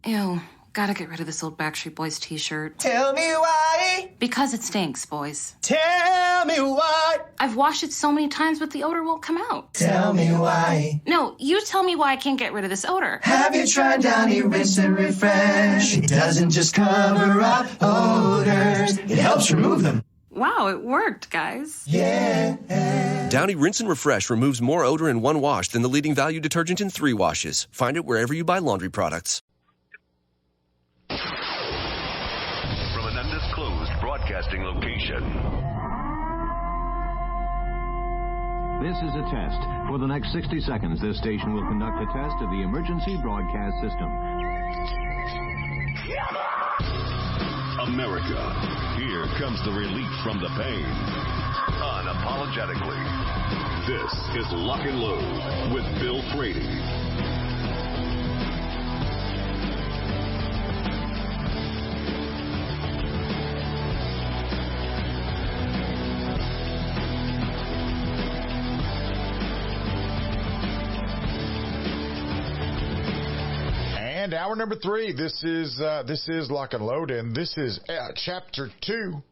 Ew, gotta get rid of this old Backstreet Boys t-shirt. Tell me why. Because it stinks, boys. Tell me why. I've washed it so many times, but the odor won't come out. Tell me why. No, you tell me why I can't get rid of this odor. Have you tried Downy Rinse and Refresh? It doesn't just cover up odors, it helps remove them. Wow, it worked, guys. Yeah. Downy Rinse and Refresh removes more odor in one wash than the leading value detergent in 3 washes. Find it wherever you buy laundry products. From an undisclosed broadcasting location. This is a test. For the next 60 seconds, this station will conduct a test of the emergency broadcast system. America, here comes the relief from the pain. Unapologetically. This is Lock and Load with Bill Frady. And hour number 3, this is Lock and Load, and this is chapter 2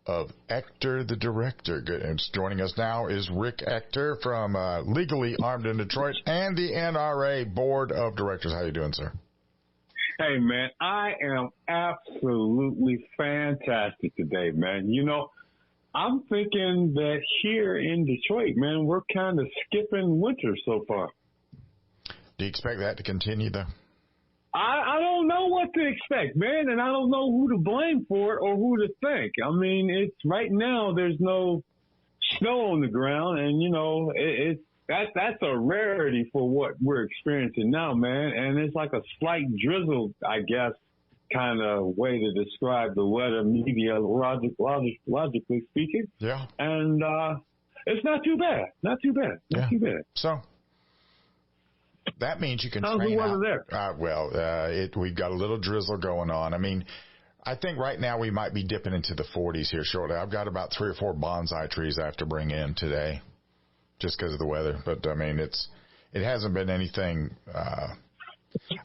of Ector the Director. And joining us now is Rick Ector from Legally Armed in Detroit and the NRA Board of Directors. How you doing, sir? Hey, man, I am absolutely fantastic today, man. You know, I'm thinking that here in Detroit, man, we're kind of skipping winter so far. Do you expect that to continue, though? I don't know what to expect, man, and I don't know who to blame for it or who to thank. I mean, it's right now there's no snow on the ground, and, you know, that's a rarity for what we're experiencing now, man, and it's like a slight drizzle, I guess, kind of way to describe the weather logically speaking. Yeah. And it's not too bad. Not too bad. So that means you can How's train the weather out. there? We've got a little drizzle going on. I mean, I think right now we might be dipping into the 40s here shortly. I've got about 3 or 4 bonsai trees I have to bring in today just because of the weather. But, I mean, it hasn't been anything.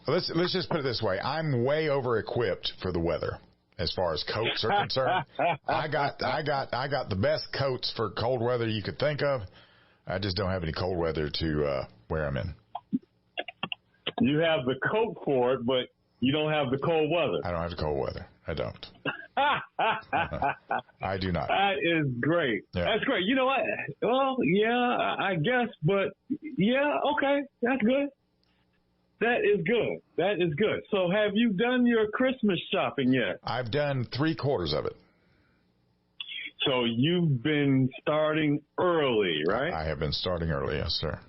Let's just put it this way. I'm way over equipped for the weather as far as coats are concerned. I got the best coats for cold weather you could think of. I just don't have any cold weather to wear them in. You have the coat for it, but you don't have the cold weather. I don't have the cold weather. I don't. I do not. That is great. Yeah. That's great. You know what? Well, yeah, I guess, but yeah, okay. That's good. That is good. That is good. So have you done your Christmas shopping yet? I've done 3/4 of it. So you've been starting early, right? I have been starting early, yes, sir.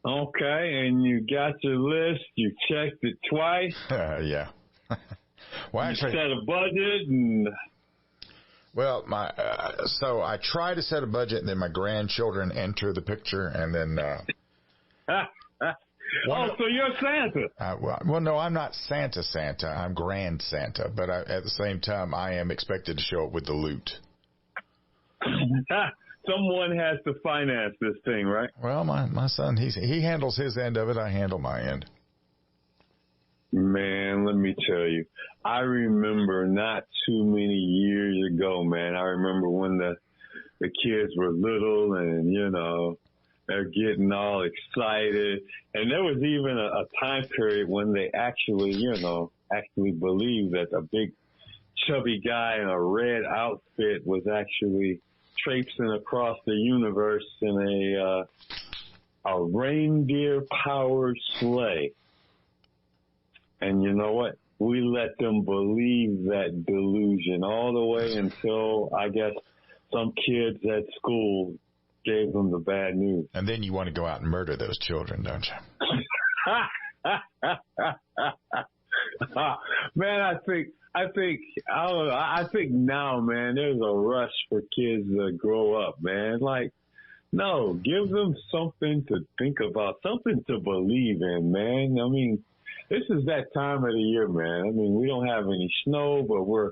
Okay, and you got your list. You checked it twice. Yeah. Well, actually, you set a budget and. Well, so I try to set a budget, and then my grandchildren enter the picture, and then. So you're Santa. Well, no, I'm not Santa. I'm Grand Santa, but at the same time, I am expected to show up with the loot. Someone has to finance this thing, right? Well, my son, he handles his end of it. I handle my end. Man, let me tell you, I remember not too many years ago, man. I remember when the kids were little and, you know, they're getting all excited. And there was even a time period when they actually believed that a big chubby guy in a red outfit was actually traipsing across the universe in a reindeer-powered sleigh. And you know what? We let them believe that delusion all the way until, I guess, some kids at school gave them the bad news. And then you want to go out and murder those children, don't you? Man, I think now, man, there's a rush for kids to grow up, man. Like, no, give them something to think about, something to believe in, man. I mean, this is that time of the year, man. I mean, we don't have any snow, but we're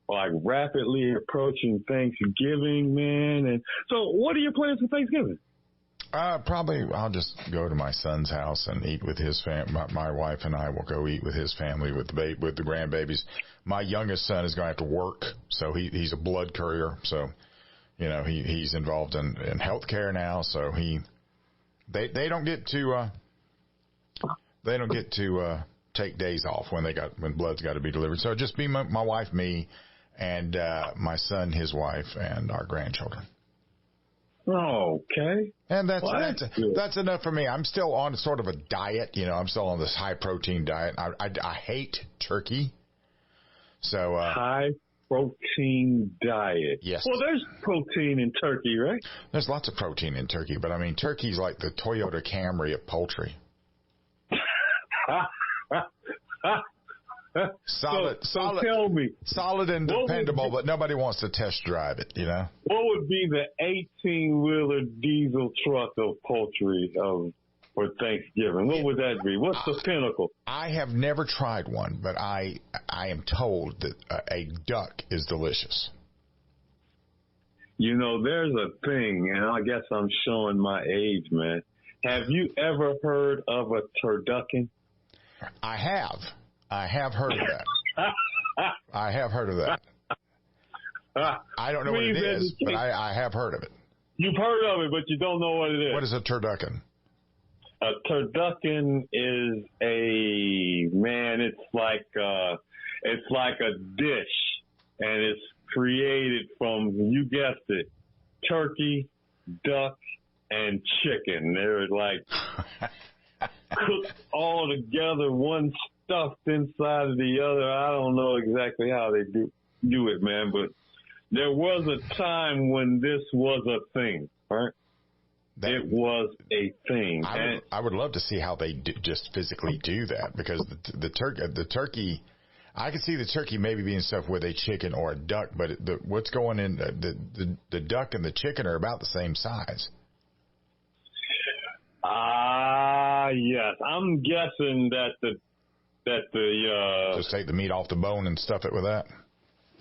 like rapidly approaching Thanksgiving, man. And so what are your plans for Thanksgiving? Probably I'll just go to my son's house and eat with his family. My wife and I will go eat with his family with the grandbabies. My youngest son is going to have to work, so he's a blood courier. So, he's involved in healthcare now. So they don't get to take days off when blood's got to be delivered. So just be my wife, me, and my son, his wife, and our grandchildren. Okay. And that's enough for me. I'm still on sort of a diet. I'm still on this high protein diet. I hate turkey. So high protein diet. Yes. Well, there's protein in turkey, right? There's lots of protein in turkey, but I mean, turkey's like the Toyota Camry of poultry. Solid. Tell me, solid and dependable, but nobody wants to test drive it. What would be the 18-wheeler diesel truck of poultry for Thanksgiving? What would that be? What's the pinnacle? I have never tried one, but I am told that a duck is delicious. There's a thing, and I guess I'm showing my age, man. Have you ever heard of a turducken? I have. I have heard of that. I have heard of that. I don't know what it is, but I have heard of it. You've heard of it, but you don't know what it is. What is a turducken? A turducken is it's like a dish, and it's created from, you guessed it, turkey, duck, and chicken. They're like cooked all together, one stuffed inside of the other. I don't know exactly how they do it, man, but there was a time when this was a thing, right? It was a thing. I would love to see how they just physically do that, because the turkey, I could see the turkey maybe being stuffed with a chicken or a duck, but what's going in the duck and the chicken are about the same size. Yes. I'm guessing that the just take the meat off the bone and stuff it with that.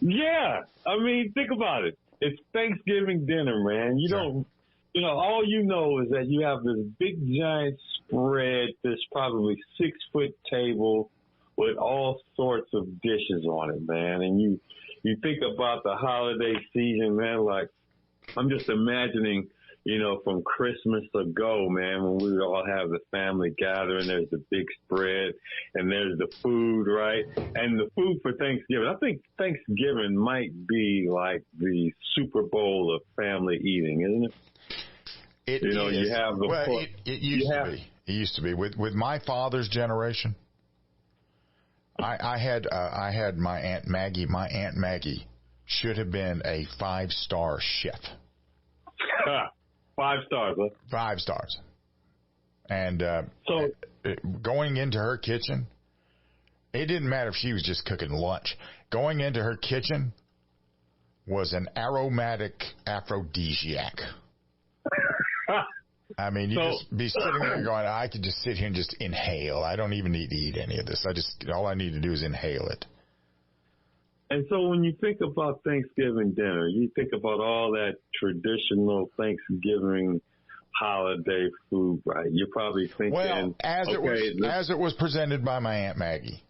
Yeah, I mean, think about it. It's Thanksgiving dinner, man. All you know is that you have this big giant spread, this probably 6-foot table with all sorts of dishes on it, man. And you think about the holiday season, man. Like, I'm just imagining, from Christmas ago, man, when we would all have the family gathering, there's the big spread and there's the food, right? And the food for Thanksgiving. I think Thanksgiving might be like the Super Bowl of family eating, isn't it? It is. You have the it used to be. It used to be with my father's generation. I had my Aunt Maggie. My Aunt Maggie should have been a 5-star chef. 5 stars, huh? 5 stars. And going into her kitchen, it didn't matter if she was just cooking lunch. Going into her kitchen was an aromatic aphrodisiac. I mean, you just be sitting there going, I could just sit here and just inhale. I don't even need to eat any of this. All I need to do is inhale it. And so when you think about Thanksgiving dinner, you think about all that traditional Thanksgiving holiday food, right? You're probably thinking, well, as it was presented by my Aunt Maggie.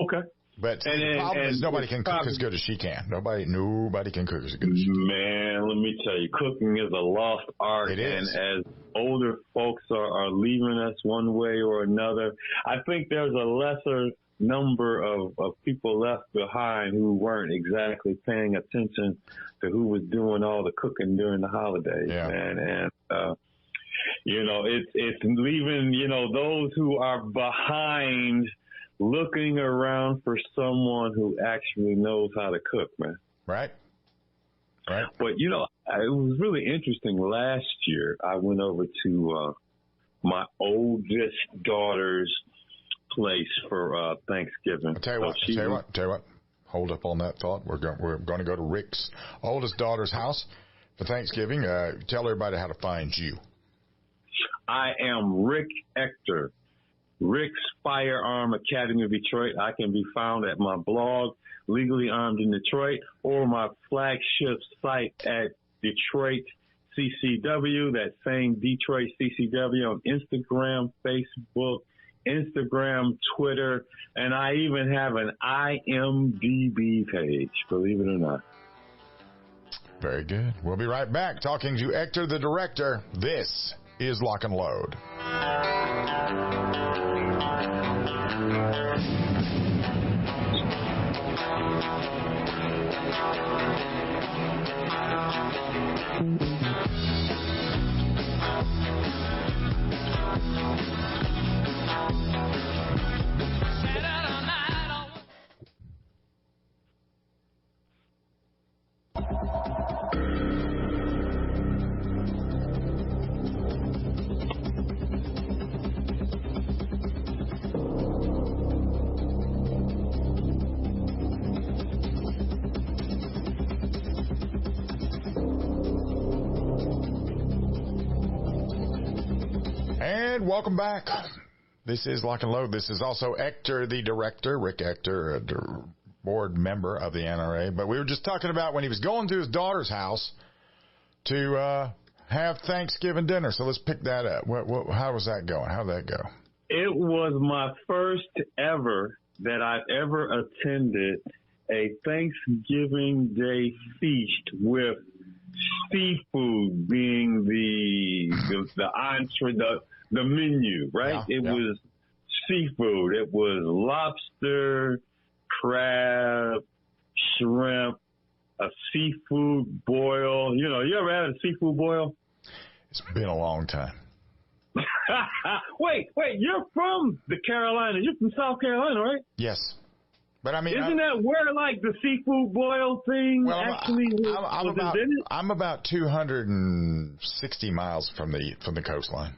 Okay. But the problem is nobody can cook as good as she can. Nobody can cook as good as she can. Man, let me tell you, cooking is a lost art. It is. And as older folks are leaving us one way or another, I think there's a lesser number of people left behind who weren't exactly paying attention to who was doing all the cooking during the holidays, man. And, it's leaving, those who are behind looking around for someone who actually knows how to cook, man. Right. But, it was really interesting. Last year, I went over to my oldest daughter's place for Thanksgiving. I'll tell you what. Hold up on that thought. We're going to go to Rick's oldest daughter's house for Thanksgiving. Tell everybody how to find you. I am Rick Ector, Rick's Firearm Academy of Detroit. I can be found at my blog, Legally Armed in Detroit, or my flagship site at CCW, that same Detroit CCW, on Instagram, Facebook, Twitter, and I even have an IMDb page, believe it or not. Very good. We'll be right back talking to Ector, the director. This is Lock and Load. And welcome back. This is Lock and Load. This is also Ector, the director, Rick Ector, a board member of the NRA. But we were just talking about when he was going to his daughter's house to have Thanksgiving dinner. So let's pick that up. How was that going? How'd that go? It was my first ever that I've ever attended a Thanksgiving Day feast with seafood being the entree, the menu, right? It was seafood. It was lobster, crab, shrimp, a seafood boil. You know, you ever had a seafood boil? It's been a long time. Wait, you're from the Carolinas. You're from South Carolina, right? Yes. But I mean, isn't that where like the seafood boil thing actually was invented? I'm about 260 miles from the coastline.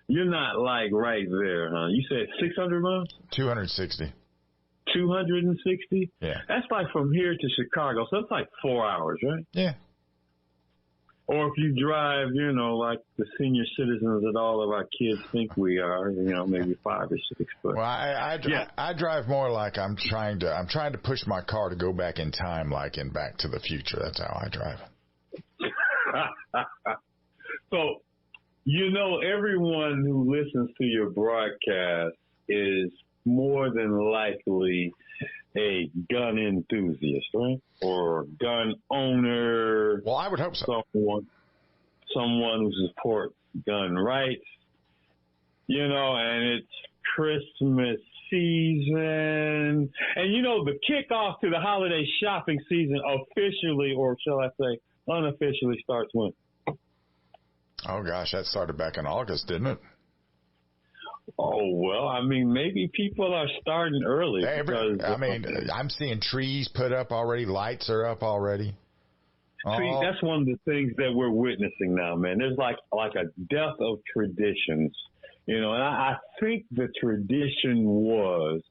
You're not like right there, huh? You said 600 miles? 260. 260? Yeah. That's like from here to Chicago, so that's like 4 hours, right? Yeah. Or if you drive, you know, like the senior citizens that all of our kids think we are, you know, maybe 5 or 6. But well, I drive more like I'm trying to push my car to go back in time, like in Back to the Future. That's how I drive. So, you know, everyone who listens to your broadcast is more than likely a gun enthusiast, right? Or gun owner. Well, I would hope so. Someone who supports gun rights, you know, and it's Christmas season. And, you know, the kickoff to the holiday shopping season officially, or shall I say unofficially, starts when? Oh, gosh, that started back in August, didn't it? Oh, well, I mean, maybe people are starting early. I'm seeing trees put up already. Lights are up already. See, that's one of the things that we're witnessing now, man. There's like a death of traditions, you know, and I think the tradition was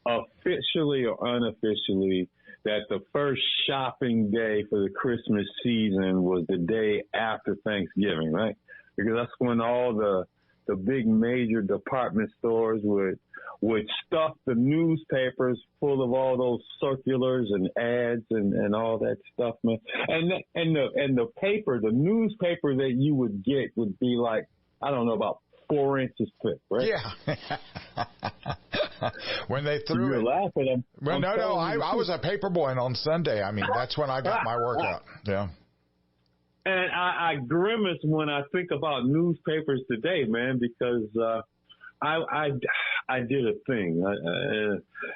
officially or unofficially that the first shopping day for the Christmas season was the day after Thanksgiving, right? Because that's when all the big major department stores would stuff the newspapers full of all those circulars and ads and all that stuff, man. And the paper, the newspaper that you would get would be like, I don't know, about 4 inches thick, right? Yeah. When they threw You're laughing. Well, no, I was a paper boy on Sunday. I mean, that's when I got my workout. Yeah. And I grimace when I think about newspapers today, man, because I did a thing.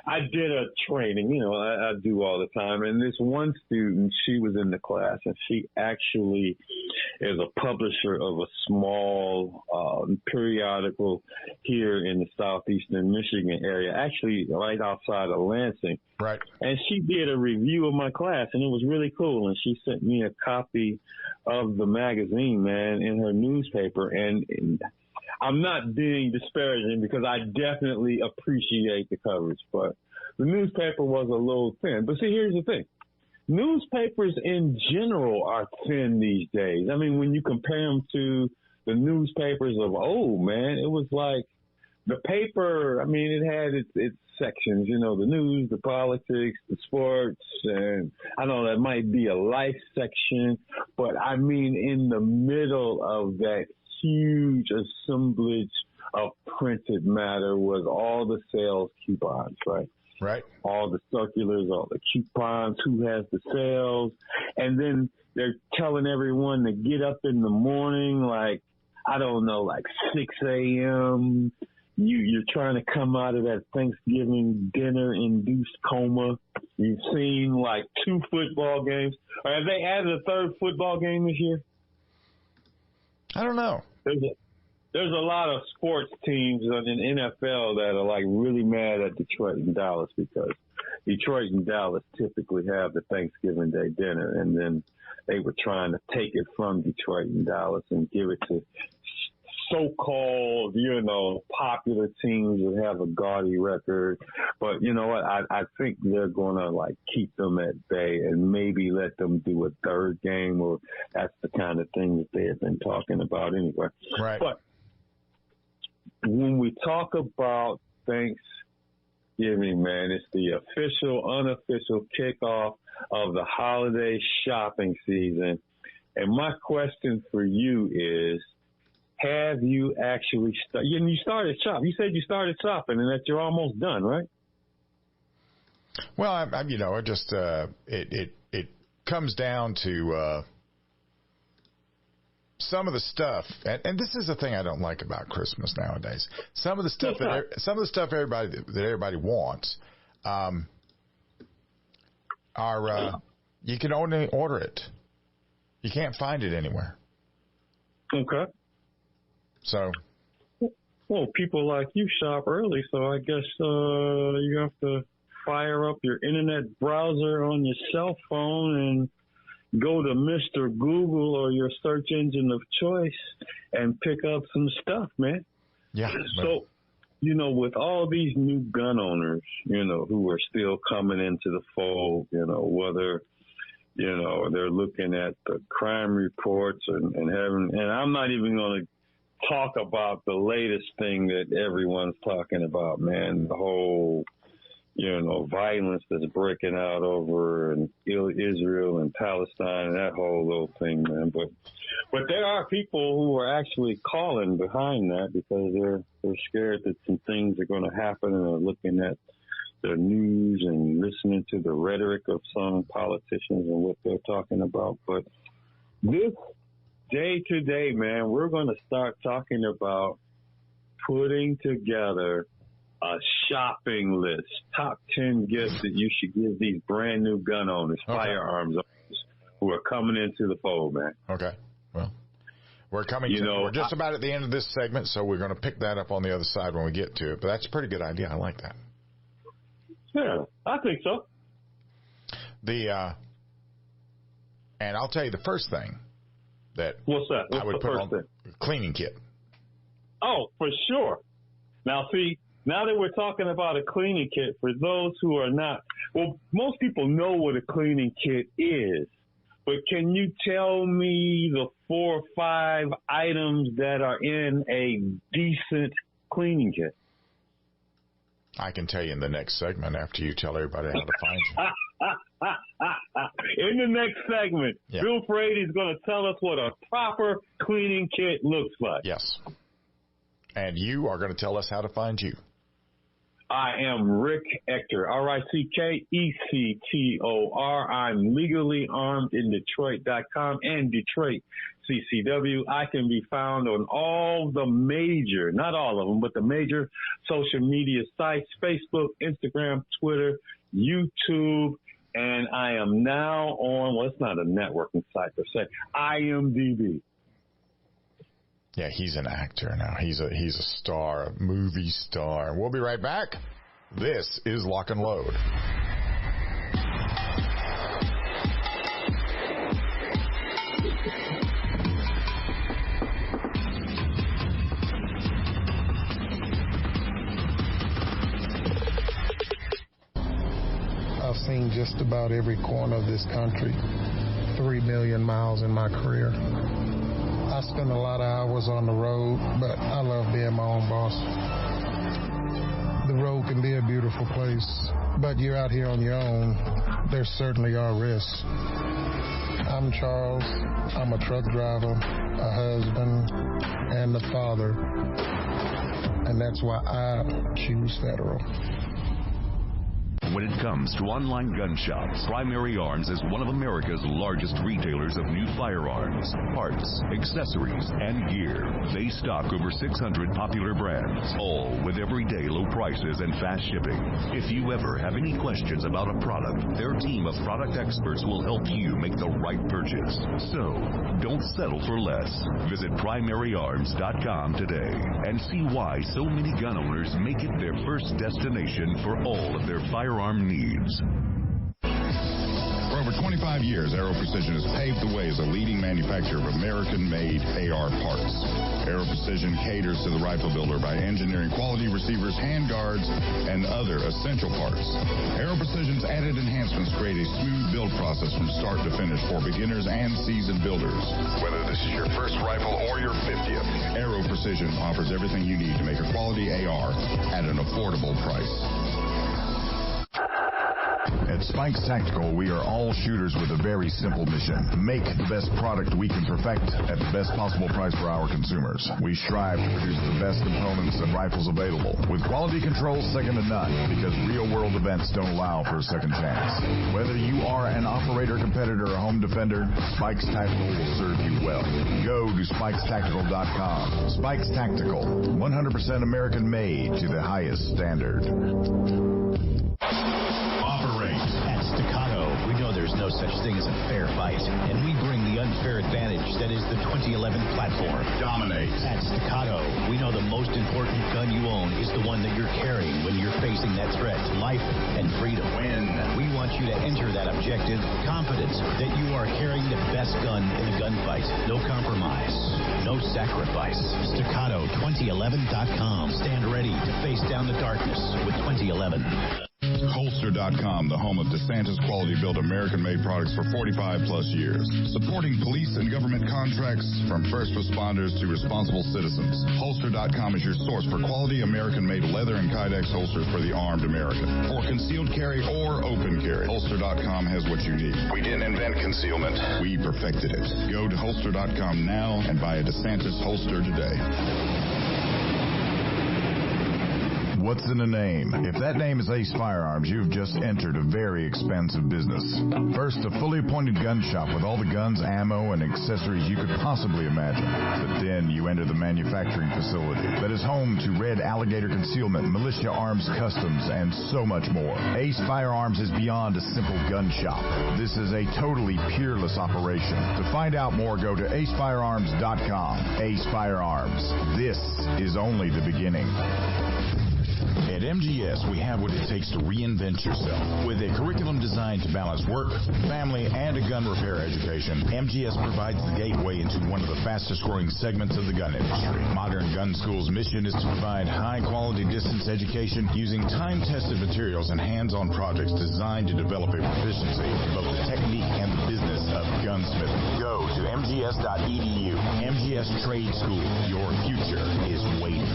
I did a training, you know, I do all the time. And this one student, she was in the class, and she actually is a publisher of a small periodical here in the southeastern Michigan area, actually right outside of Lansing. Right. And she did a review of my class, and it was really cool. And she sent me a copy of the magazine, man, in her newspaper. And I'm not being disparaging because I definitely appreciate the coverage, but the newspaper was a little thin. But see, here's the thing. Newspapers in general are thin these days. I mean, when you compare them to the newspapers of old, man, it was like the paper, I mean, it had its sections, you know, the news, the politics, the sports, and I know that might be a life section, but I mean, in the middle of that huge assemblage of printed matter was all the sales coupons, right? Right. All the circulars, all the coupons, who has the sales, and then they're telling everyone to get up in the morning, like, I don't know, like 6 a.m., You're trying to come out of that Thanksgiving dinner-induced coma. You've seen like 2 football games. Or have they added a 3rd football game this year? I don't know. There's a lot of sports teams in NFL that are like really mad at Detroit and Dallas because Detroit and Dallas typically have the Thanksgiving Day dinner, and then they were trying to take it from Detroit and Dallas and give it to so-called, you know, popular teams that have a gaudy record. But you know what? I think they're going to like keep them at bay and maybe let them do a 3rd game, or that's the kind of thing that they have been talking about anyway. Right. But when we talk about Thanksgiving, man, it's the official, unofficial kickoff of the holiday shopping season. And my question for you is, have you actually you started shopping? You said you started shopping and that you're almost done, right? Well, you know, it just it comes down to some of the stuff, and this is the thing I don't like about Christmas nowadays. Some of the stuff everybody wants you can only order it. You can't find it anywhere. Okay. So, well, people like you shop early, so I guess you have to fire up your internet browser on your cell phone and go to Mr. Google or your search engine of choice and pick up some stuff, man. Yeah. So, you know, with all these new gun owners, you know, who are still coming into the fold, you know, whether, you know, they're looking at the crime reports and I'm not even going to talk about the latest thing that everyone's talking about, man, the whole, you know, violence that's breaking out over in Israel and Palestine and that whole little thing, man. But there are people who are actually calling behind that because they're scared that some things are going to happen, and they're looking at the news and listening to the rhetoric of some politicians and what they're talking about. But this day to day, man, we're going to start talking about putting together a shopping list, top 10 gifts that you should give these brand new gun owners, firearms owners who are coming into the fold, man. Okay. Well, we're just about at the end of this segment, so we're going to pick that up on the other side when we get to it. But that's a pretty good idea. I like that. Yeah, I think so. And I'll tell you the first thing that what's that? What's I would the put first on thing? Cleaning kit. Oh, for sure. Now, see, now that we're talking about a cleaning kit, for those who are not, well, most people know what a cleaning kit is, but can you tell me the 4 or 5 items that are in a decent cleaning kit? I can tell you in the next segment after you tell everybody how to find you. In the next segment, yeah. Bill Frady is going to tell us what a proper cleaning kit looks like. Yes. And you are going to tell us how to find you. I am Rick Ector, RICKECTOR. I'm legally armed in Detroit.com and Detroit CCW. I can be found on all the major, not all of them, but the major social media sites, Facebook, Instagram, Twitter, YouTube, and I am now on, well, it's not a networking site per se, IMDb. Yeah, he's an actor now. He's a star, a movie star. We'll be right back. This is Lock and Load. I've seen just about every corner of this country, 3 million miles in my career. I I spend a lot of hours on the road, but I love being my own boss. The road can be a beautiful place, but you're out here on your own. There certainly are risks. I'm Charles. I'm a truck driver, a husband, and a father. And that's why I choose Federal. When it comes to online gun shops, Primary Arms is one of America's largest retailers of new firearms, parts, accessories, and gear. They stock over 600 popular brands, all with everyday low prices and fast shipping. If you ever have any questions about a product, their team of product experts will help you make the right purchase. So, don't settle for less. Visit primaryarms.com today and see why so many gun owners make it their first destination for all of their firearm needs. For over 25 years, Aero Precision has paved the way as a leading manufacturer of American-made AR parts. Aero Precision caters to the rifle builder by engineering quality receivers, handguards, and other essential parts. Aero Precision's added enhancements create a smooth build process from start to finish for beginners and seasoned builders. Whether this is your first rifle or your 50th, Aero Precision offers everything you need to make a quality AR at an affordable price. At Spikes Tactical, we are all shooters with a very simple mission. Make the best product we can perfect at the best possible price for our consumers. We strive to produce the best components and rifles available, with quality control second to none, because real-world events don't allow for a second chance. Whether you are an operator, competitor, or home defender, Spikes Tactical will serve you well. Go to spikestactical.com. Spikes Tactical, 100% American-made to the highest standard. At Staccato, we know there's no such thing as a fair fight, and we bring the unfair advantage that is the 2011 platform. Dominate. At Staccato, we know the most important gun you own is the one that you're carrying when you're facing that threat to life and freedom. Win. We want you to enter that objective confident that you are carrying the best gun in the gunfight. No compromise. No sacrifice. Staccato2011.com. Stand ready to face down the darkness with 2011. Holster.com, the home of DeSantis quality built American-made products for 45 plus years. Supporting police and government contracts from first responders to responsible citizens. Holster.com is your source for quality American-made leather and Kydex holsters for the armed American. For concealed carry or open carry, Holster.com has what you need. We didn't invent concealment. We perfected it. Go to Holster.com now and buy a DeSantis holster today. What's in a name? If that name is Ace Firearms, you've just entered a very expansive business. First, a fully appointed gun shop with all the guns, ammo, and accessories you could possibly imagine. But then you enter the manufacturing facility that is home to Red Alligator Concealment, Militia Arms Customs, and so much more. Ace Firearms is beyond a simple gun shop. This is a totally peerless operation. To find out more, go to acefirearms.com. Ace Firearms. This is only the beginning. At MGS, we have what it takes to reinvent yourself. With a curriculum designed to balance work, family, and a gun repair education, MGS provides the gateway into one of the fastest-growing segments of the gun industry. Modern Gun School's mission is to provide high-quality distance education using time-tested materials and hands-on projects designed to develop a proficiency in both the technique and the business of gunsmithing. Go to mgs.edu. MGS Trade School. Your future is waiting.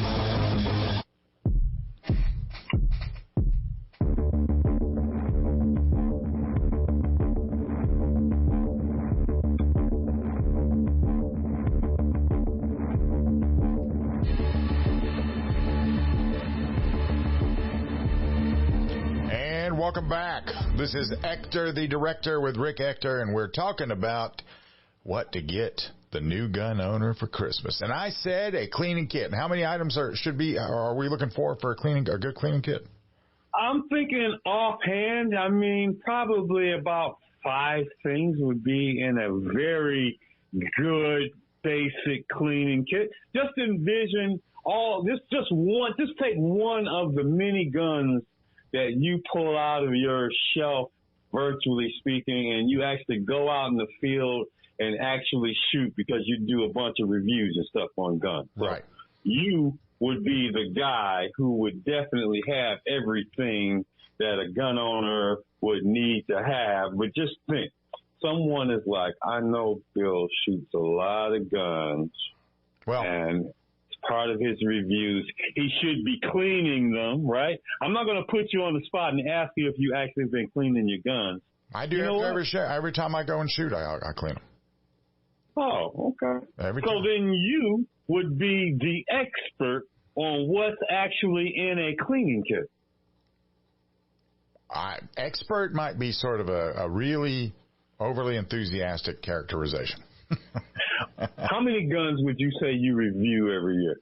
Welcome back. This is Ector, the director, with Rick Ector, and we're talking about what to get the new gun owner for Christmas. And I said a cleaning kit. And how many items are we looking for a good cleaning kit? I'm thinking offhand, probably about 5 things would be in a very good basic cleaning kit. Just envision just take one of the many guns that you pull out of your shelf, virtually speaking, and you actually go out in the field and actually shoot, because you do a bunch of reviews and stuff on guns. Right. So you would be the guy who would definitely have everything that a gun owner would need to have. But just think. someone is like, I know Bill shoots a lot of guns, and part of his reviews, he should be cleaning them, right? I'm not going to put you on the spot and ask you if you actually been cleaning your guns. I do every time I go and shoot, I clean them. Oh, okay. So then you would be the expert on what's actually in a cleaning kit. Expert might be sort of a really overly enthusiastic characterization. How many guns would you say you review every year?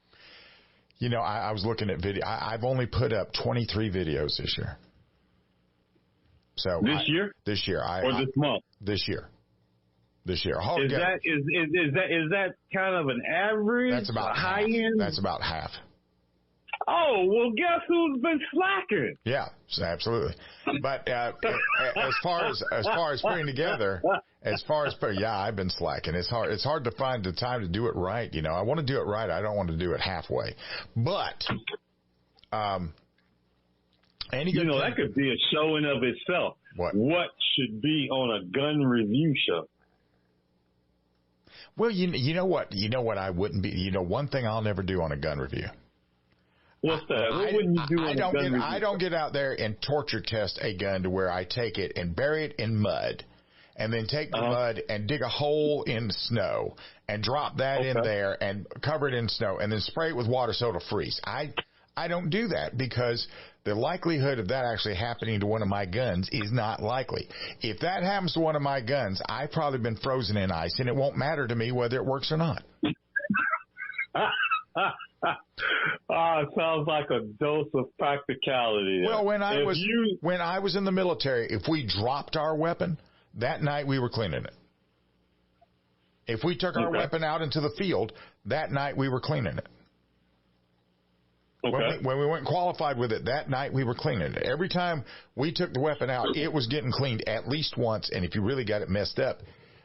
You know, I was looking at video. I've only put up 23 videos this year. So this year? This year. Or this month? This year. This year. Is that kind of an average? That's about high half. end? That's about half. Oh, well, guess who's been slacking? Yeah, absolutely. But as far as putting together, I've been slacking. It's hard to find the time to do it right. You know, I want to do it right. I don't want to do it halfway. But that could be a show in of itself. What should be on a gun review show? Well, you know what I wouldn't be. You know, one thing I'll never do on a gun review. What's that? What wouldn't you do on a gun review? I don't get out there and torture test a gun to where I take it and bury it in mud, and then take the mud and dig a hole in snow and drop that in there and cover it in snow and then spray it with water so it'll freeze. I don't do that because the likelihood of that actually happening to one of my guns is not likely. If that happens to one of my guns, I've probably been frozen in ice, and it won't matter to me whether it works or not. It sounds like a dose of practicality. Well, when I was in the military, if we dropped our weapon, that night we were cleaning it. If we took our weapon out into the field, that night we were cleaning it. Okay. When we went qualified with it, that night we were cleaning it. Every time we took the weapon out, it was getting cleaned at least once. And if you really got it messed up,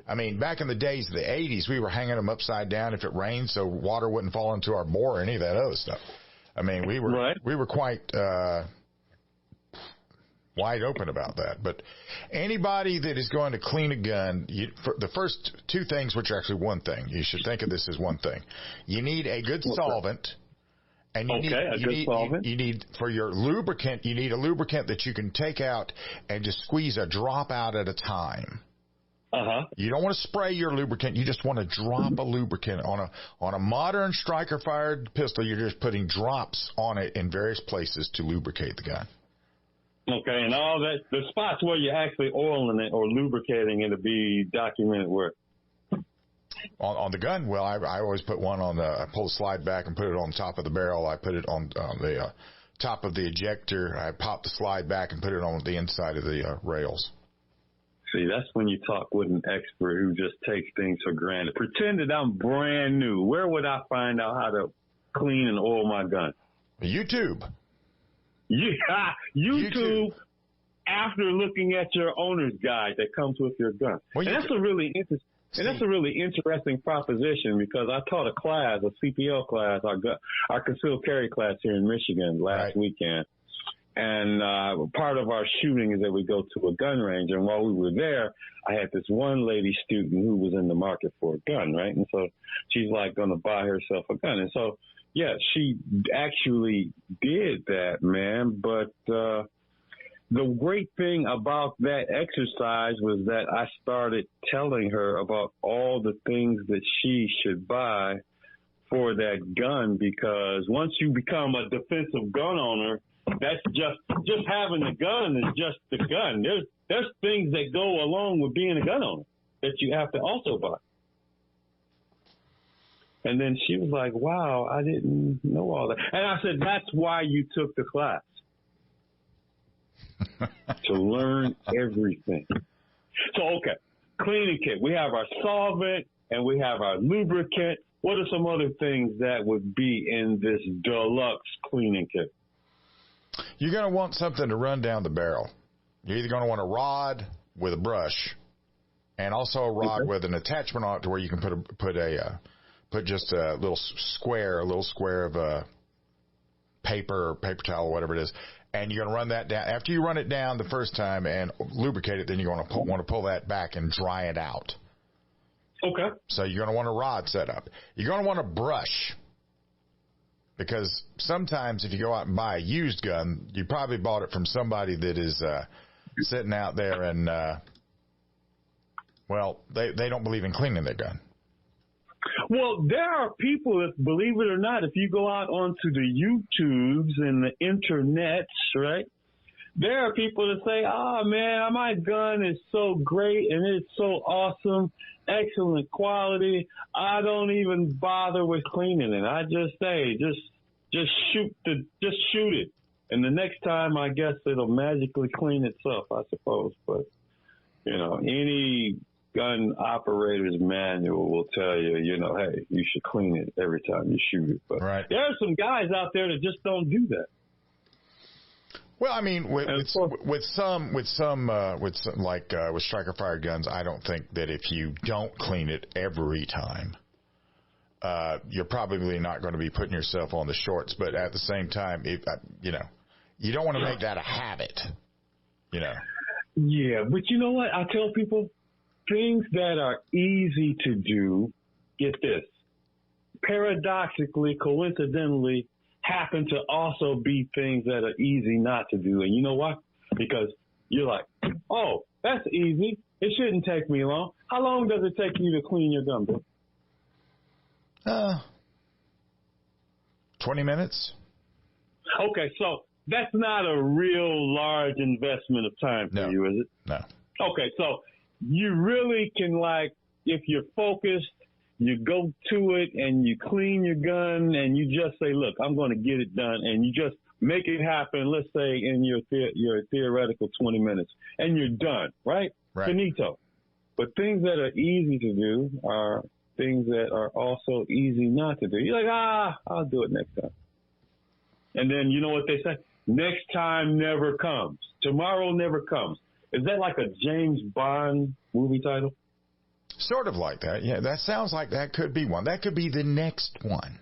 I mean, back in the days of the 80s, we were hanging them upside down if it rained so water wouldn't fall into our bore or any of that other stuff. I mean, we were quite wide open about that. But anybody that is going to clean a gun, for the first two things, which are actually one thing, you should think of this as one thing. You need a good solvent. And you need for your lubricant, you need a lubricant that you can take out and just squeeze a drop out at a time. You don't want to spray your lubricant. You just want to drop a lubricant on a modern striker fired pistol. You're just putting drops on it in various places to lubricate the gun. Okay, and all that, the spots where you're actually oiling it or lubricating it to be documented where? On the gun, well, I always put one I pull the slide back and put it on top of the barrel. I put it on the top of the ejector. I pop the slide back and put it on the inside of the rails. See, that's when you talk with an expert who just takes things for granted. Pretend that I'm brand new. Where would I find out how to clean and oil my gun? YouTube. Yeah, YouTube. After looking at your owner's guide that comes with your gun. Well, and that's a really interesting proposition because I taught a class, a CPL class, our concealed carry class here in Michigan last weekend. And part of our shooting is that we go to a gun range. And while we were there, I had this one lady student who was in the market for a gun, right? And so she's like going to buy herself a gun. And so, yeah, she actually did that, man. But the great thing about that exercise was that I started telling her about all the things that she should buy for that gun, because once you become a defensive gun owner, that's just having the gun is just the gun. There's things that go along with being a gun owner that you have to also buy. And then she was like, wow, I didn't know all that. And I said, that's why you took the class. To learn everything. So, okay, cleaning kit. We have our solvent and we have our lubricant. What are some other things that would be in this deluxe cleaning kit? You're going to want something to run down the barrel. You're either going to want a rod with a brush and also a rod with an attachment on it to where you can put just a little square of paper or paper towel or whatever it is, And you're going to run that down. After you run it down the first time and lubricate it, then you're going to want to pull that back and dry it out. Okay. So you're going to want a rod set up. You're going to want a brush. Because sometimes if you go out and buy a used gun, you probably bought it from somebody that is sitting out there and, they don't believe in cleaning their gun. Well, there are people, if believe it or not, if you go out onto the YouTubes and the internets, right, there are people that say, oh, man, my gun is so great and it's so awesome, excellent quality. I don't even bother with cleaning it. I just say, just shoot it. And the next time, I guess it'll magically clean itself, I suppose. But, any gun operator's manual will tell you, hey, you should clean it every time you shoot it. But right. There are some guys out there that just don't do that. Well, I mean, with striker fired guns, I don't think that if you don't clean it every time, you're probably not going to be putting yourself on the shorts. But at the same time, if you don't want to make that a habit. Yeah, but you know what? I tell people things that are easy to do. Get this. Paradoxically, coincidentally, happen to also be things that are easy not to do. And you know why? Because you're like, oh, that's easy. It shouldn't take me long. How long does it take you to clean your gun, Bill? 20 minutes. Okay, so that's not a real large investment of time for you, is it? No. Okay, so you really can, if you're focused, you go to it and you clean your gun and you just say, look, I'm going to get it done. And you just make it happen, let's say, in your theoretical 20 minutes. And you're done, right? Finito. But things that are easy to do are things that are also easy not to do. You're like, I'll do it next time. And then you know what they say? Next time never comes. Tomorrow never comes. Is that like a James Bond movie title? Sort of like that. Yeah, that sounds like that could be one. That could be the next one.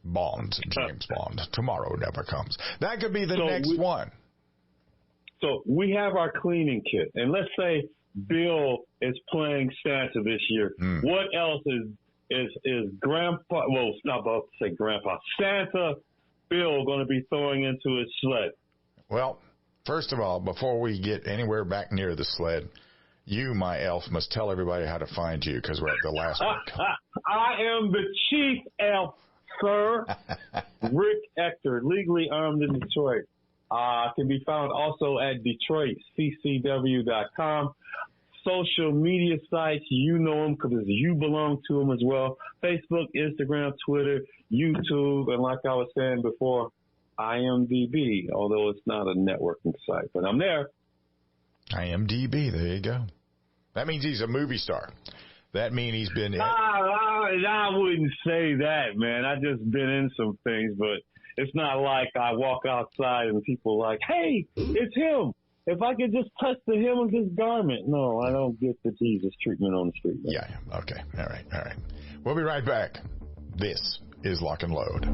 Bond, James Bond. Tomorrow never comes. That could be the next one. So we have our cleaning kit. And let's say Bill is playing Santa this year. What else is Grandpa, well, it's not about to say Grandpa, Santa Bill going to be throwing into his sled? Well, first of all, before we get anywhere back near the sled, you, my elf, must tell everybody how to find you because we're at the last week. I am the chief elf, sir. Rick Ector, legally armed in Detroit. Can be found also at DetroitCCW.com. Social media sites, you know them because you belong to them as well. Facebook, Instagram, Twitter, YouTube, and like I was saying before, IMDb, although it's not a networking site, but I'm there. IMDb, there you go. That means he's a movie star. That means he's been in. I wouldn't say that, man. I just been in some things, but it's not like I walk outside and people are like, hey, it's him. If I could just touch the hem of his garment. No, I don't get the Jesus treatment on the street. Man. Yeah, okay. All right. We'll be right back. This is Lock and Load.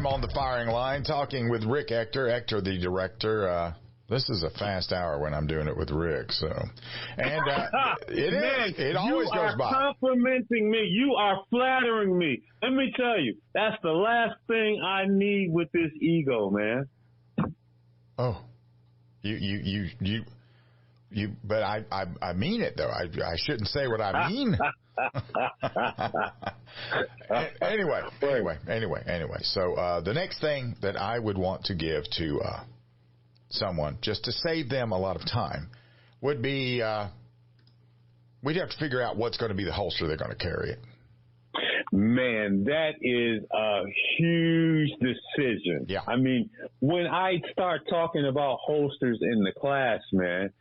On the firing line, talking with Rick Ector, the director. This is a fast hour when I'm doing it with Rick. So, and it always goes by. You are complimenting me. You are flattering me. Let me tell you, that's the last thing I need with this ego, man. Oh, you. But I mean it though. I shouldn't say what I mean. Anyway. So the next thing that I would want to give to someone, just to save them a lot of time, would be we'd have to figure out what's going to be the holster they're going to carry it. Man, that is a huge decision. Yeah. I mean, when I start talking about holsters in the class, man,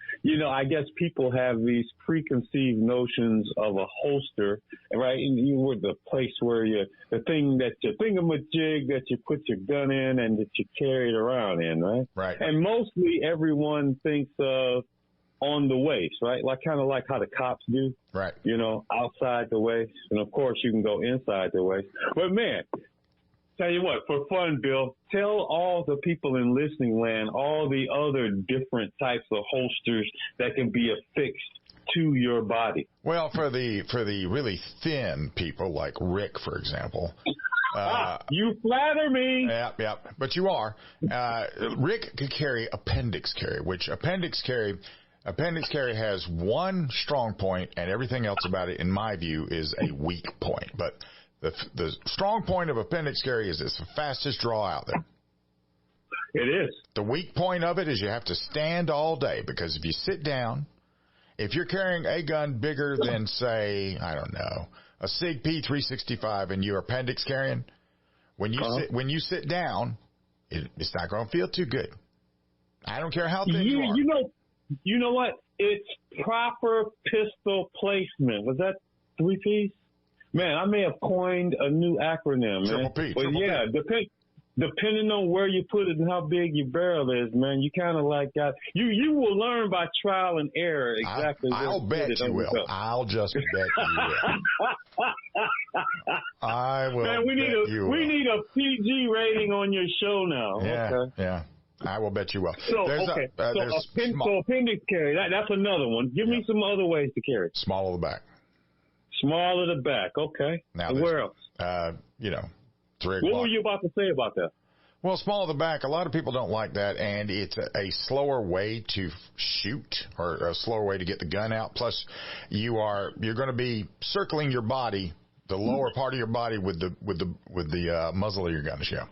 I guess people have these preconceived notions of a holster, right? And you were the place where the thingamajig that you put your gun in and that you carry it around in, right? Right. And mostly everyone thinks of on the waist, right? Kind of like how the cops do. Right. Outside the waist. And of course you can go inside the waist. But man, tell you what, for fun, Bill, tell all the people in listening land all the other different types of holsters that can be affixed to your body. Well, for the really thin people like Rick, for example. You flatter me. Yeah. But you are. Rick could carry appendix carry, which appendix carry has one strong point, and everything else about it, in my view, is a weak point. But the strong point of appendix carry is it's the fastest draw out there. It is. The weak point of it is you have to stand all day, because if you sit down, if you're carrying a gun bigger than, say, I don't know, a SIG P365 and you're appendix carrying, when you sit down, it's not going to feel too good. I don't care how thin you are. You know what? It's proper pistol placement. Was that 3Ps? Man, I may have coined a new acronym, man. But yeah, depending on where you put it and how big your barrel is, man, you kind of got you will learn by trial and error exactly. I'll bet you will. I'll just bet you will. I will. Man, we need a PG rating on your show now. Yeah, okay. Yeah. I will bet you will. So, appendix carry, that's another one. Give me some other ways to carry. Small of the back. Small of the back, okay. Now, where else? 3 o'clock. What were you about to say about that? Well, small of the back, a lot of people don't like that, and it's a slower way to shoot, or a slower way to get the gun out. Plus, you're going to be circling your body, the lower part of your body, with the muzzle of your gun to show.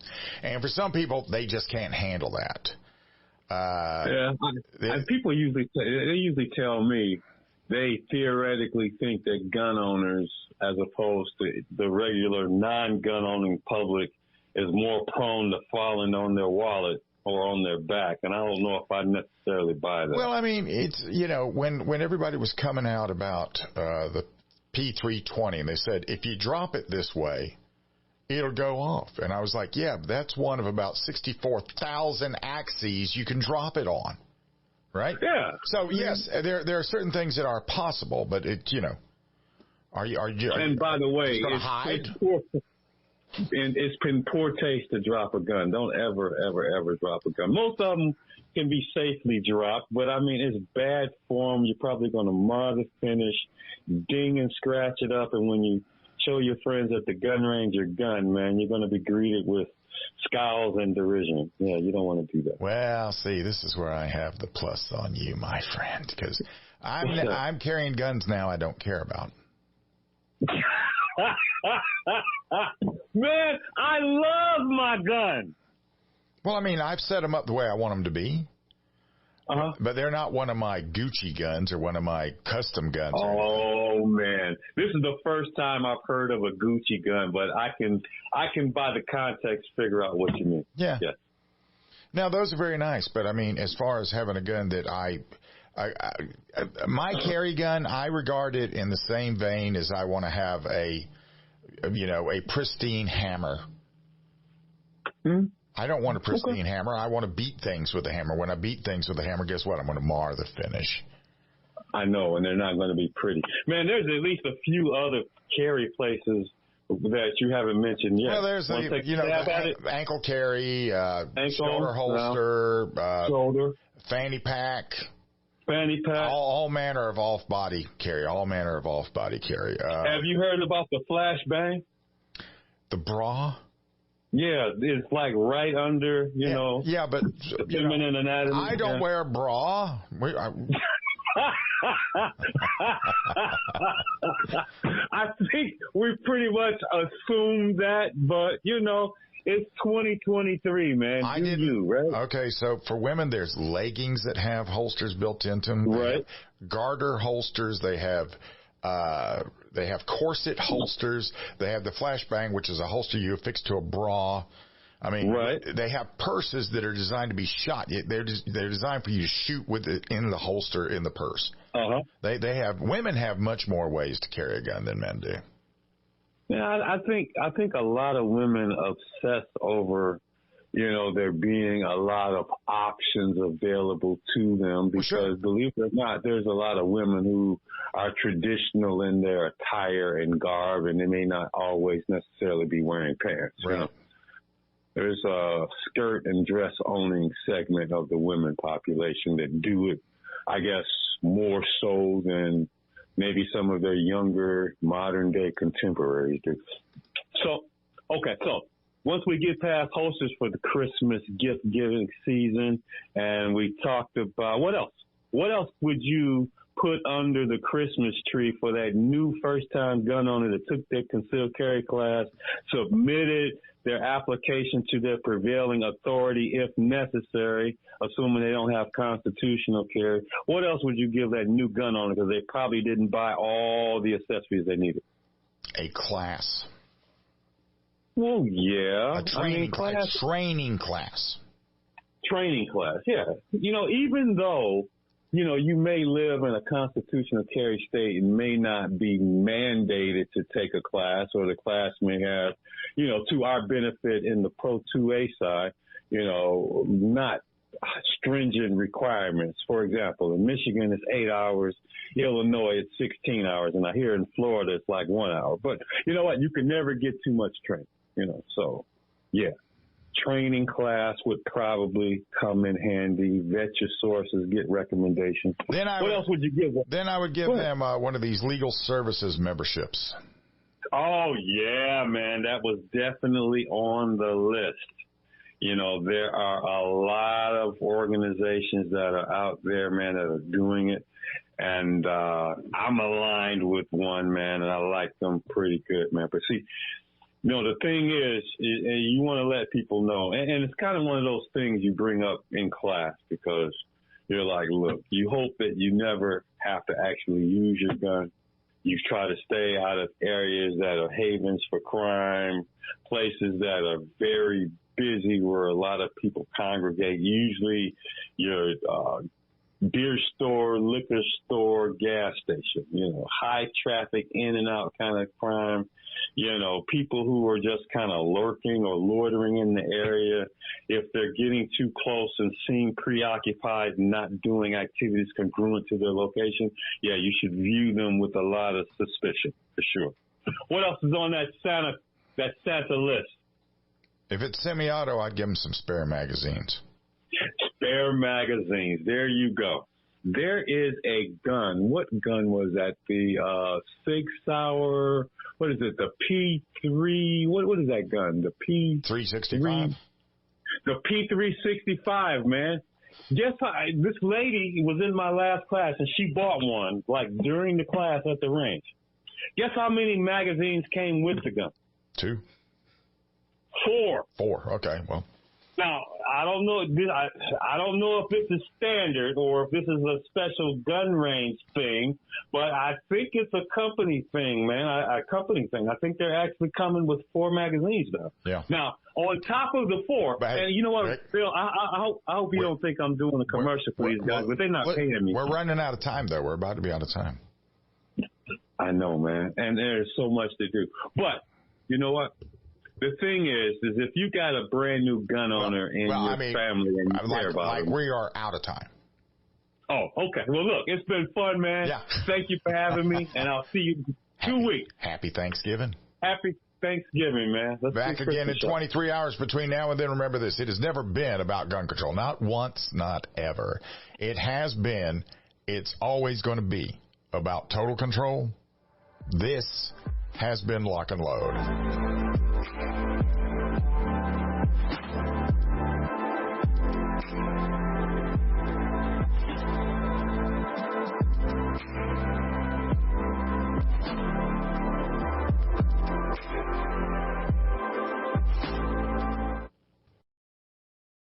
And for some people, they just can't handle that. And people usually tell me they theoretically think that gun owners, as opposed to the regular non-gun owning public, is more prone to falling on their wallet or on their back. And I don't know if I necessarily buy that. Well, I mean, it's, when everybody was coming out about the P320, and they said, if you drop it this way, it'll go off. And I was like, yeah, that's one of about 64,000 axes you can drop it on. Right? Yeah. So, yes, there are certain things that are possible, but are you and by the way, it's been poor taste to drop a gun. Don't ever drop a gun. Most of them can be safely dropped, but I mean, it's bad form. You're probably going to mar the finish, ding and scratch it up, and when you show your friends at the gun range your gun, man, you're going to be greeted with scowls and derision. Yeah, you don't want to do that. Well, see, this is where I have the plus on you, my friend, because I'm carrying guns now I don't care about. Man, I love my gun. Well, I mean, I've set them up the way I want them to be. But they're not one of my Gucci guns or one of my custom guns. Oh, man. This is the first time I've heard of a Gucci gun, but I can by the context figure out what you mean. Yeah. Now, those are very nice, but I mean, as far as having a gun that my carry gun, I regard it in the same vein as I want to have a pristine hammer. I don't want a pristine hammer. I want to beat things with a hammer. When I beat things with a hammer, guess what? I'm going to mar the finish. I know, and they're not going to be pretty. Man, there's at least a few other carry places that you haven't mentioned yet. Well, there's the ankle carry, shoulder holster, shoulder, fanny pack. All manner of off-body carry. Have you heard about the flashbang? The bra? Yeah, it's like right under, know. Yeah, but the feminine anatomy. I don't wear a bra. I think we pretty much assumed that, but it's 2023, man. Right? Okay, so for women, there's leggings that have holsters built into them. Right. Garter holsters. They have They have corset holsters. They have the flashbang, which is a holster you affix to a bra. I mean, They have purses that are designed to be shot. They're designed for you to shoot with it in the holster in the purse. Women have much more ways to carry a gun than men do. Yeah, I think a lot of women obsess over, there being a lot of options available to them because, believe it or not, there's a lot of women who are traditional in their attire and garb, and they may not always necessarily be wearing pants. Right. There's a skirt and dress owning segment of the women population that do it, I guess, more so than maybe some of their younger modern day contemporaries do. So once we get past holsters for the Christmas gift giving season, and we talked about what else would you put under the Christmas tree for that new first time gun owner that took their concealed carry class, submitted their application to their prevailing authority if necessary, assuming they don't have constitutional carry? What else would you give that new gun owner because they probably didn't buy all the accessories they needed? A class. Well, yeah. A training class. Training class, yeah. Even though, you may live in a constitutional carry state and may not be mandated to take a class, or the class may have, to our benefit in the Pro 2A side, not stringent requirements. For example, in Michigan, it's 8 hours. Illinois, it's 16 hours. And I hear in Florida, it's like 1 hour. But you know what? You can never get too much training, So, yeah. Training class would probably come in handy. Vet your sources, get recommendations. What else would you give them? Then I would give them one of these legal services memberships. Oh, yeah, man. That was definitely on the list. There are a lot of organizations that are out there, man, that are doing it. And I'm aligned with one, man, and I like them pretty good, man. But see, the thing is you want to let people know, and it's kind of one of those things you bring up in class because you're like, look, you hope that you never have to actually use your gun. You try to stay out of areas that are havens for crime, places that are very busy where a lot of people congregate, usually your beer store, liquor store, gas station, high traffic in and out kind of crime. People who are just kind of lurking or loitering in the area, if they're getting too close and seem preoccupied and not doing activities congruent to their location, yeah, you should view them with a lot of suspicion, for sure. What else is on that Santa list? If it's semi-auto, I'd give them some spare magazines. Spare magazines. There you go. There is a gun. What gun was that? The Sig Sauer. What is it? The P3. What is that gun? The P365. The P365, man. Guess how? This lady was in my last class and she bought one like during the class at the range. Guess how many magazines came with the gun? 2. 4. 4. Okay. Well. Now, I don't know. I don't know if this is standard or if this is a special gun range thing, but I think it's a company thing, man. A company thing. I think they're actually coming with 4 magazines now. Yeah. Now, on top of the 4, and you know what, Bill? I hope you don't think I'm doing a commercial for these guys, but they're not paying me. We're running out of time, though. We're about to be out of time. I know, man, and there's so much to do. But you know what? The thing is if you got a brand new gun owner in your family and you care about them. We are out of time. Oh, okay. Well, look, it's been fun, man. Yeah. Thank you for having me, and I'll see you in 2 weeks. Happy Thanksgiving. Happy Thanksgiving, man. Let's back again in 23 hours between now and then. Remember this. It has never been about gun control. Not once, not ever. It has been. It's always going to be about total control. This has been Lock and Load.